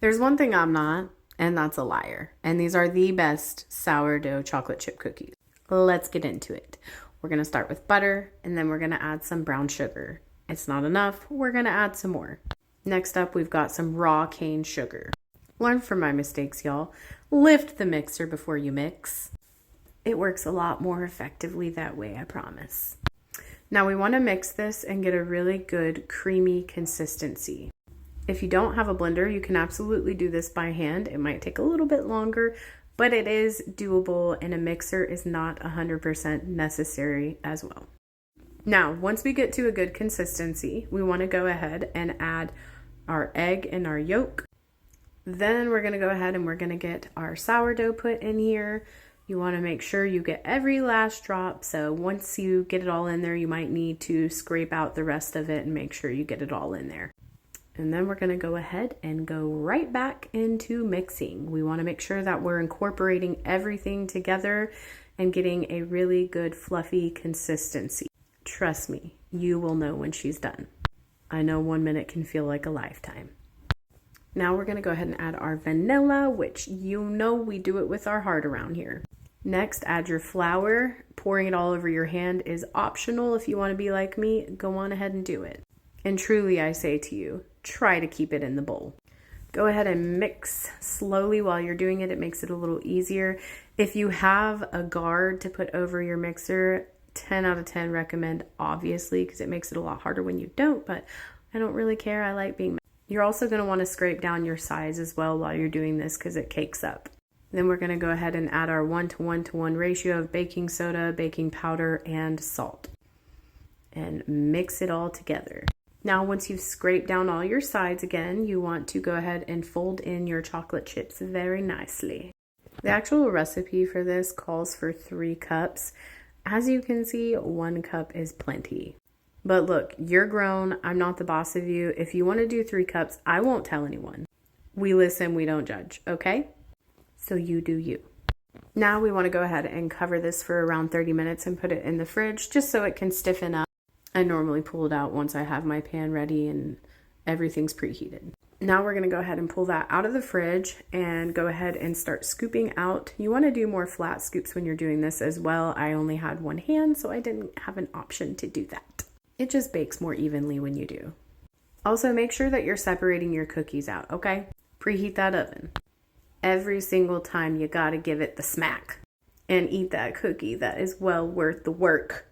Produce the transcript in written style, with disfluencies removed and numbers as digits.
There's one thing I'm not, and that's a liar. And these are the best sourdough chocolate chip cookies. Let's get into it. We're going to start with butter, and then we're going to add some brown sugar. It's not enough. We're going to add some more. Next up, we've got some raw cane sugar. Learn from my mistakes, y'all. Lift the mixer before you mix. It works a lot more effectively that way, I promise. Now we want to mix this and get a really good creamy consistency. If you don't have a blender, you can absolutely do this by hand. It might take a little bit longer, but it is doable, and a mixer is not 100% necessary as well. Now, once we get to a good consistency, we want to go ahead and add our egg and our yolk. Then we're going to go ahead and we're going to get our sourdough put in here. You want to make sure you get every last drop. So once you get it all in there, you might need to scrape out the rest of it and make sure you get it all in there. And then we're going to go ahead and go right back into mixing. We want to make sure that we're incorporating everything together and getting a really good fluffy consistency. Trust me, you will know when she's done. I know 1 minute can feel like a lifetime. Now we're going to go ahead and add our vanilla, which you know we do it with our heart around here. Next, add your flour. Pouring it all over your hand is optional. If you want to be like me, go on ahead and do it. And truly, I say to you, try to keep it in the bowl. Go ahead and mix slowly while you're doing it. It makes it a little easier. If you have a guard to put over your mixer, 10 out of 10 recommend, obviously, because it makes it a lot harder when you don't, but I don't really care. I like being. You're also going to want to scrape down your sides as well while you're doing this because it cakes up. Then we're going to go ahead and add our 1:1:1 ratio of baking soda, baking powder, and salt. And mix it all together. Now, once you've scraped down all your sides again, you want to go ahead and fold in your chocolate chips very nicely. The actual recipe for this calls for 3 cups. As you can see, 1 cup is plenty. But look, you're grown. I'm not the boss of you. If you want to do 3 cups, I won't tell anyone. We listen, we don't judge, okay? So you do you. Now we want to go ahead and cover this for around 30 minutes and put it in the fridge just so it can stiffen up. I normally pull it out once I have my pan ready and everything's preheated. Now we're going to go ahead and pull that out of the fridge and go ahead and start scooping out. You want to do more flat scoops when you're doing this as well. I only had one hand, so I didn't have an option to do that. It just bakes more evenly when you do. Also, make sure that you're separating your cookies out, okay? Preheat that oven. Every single time you gotta give it the smack and eat that cookie. That is well worth the work.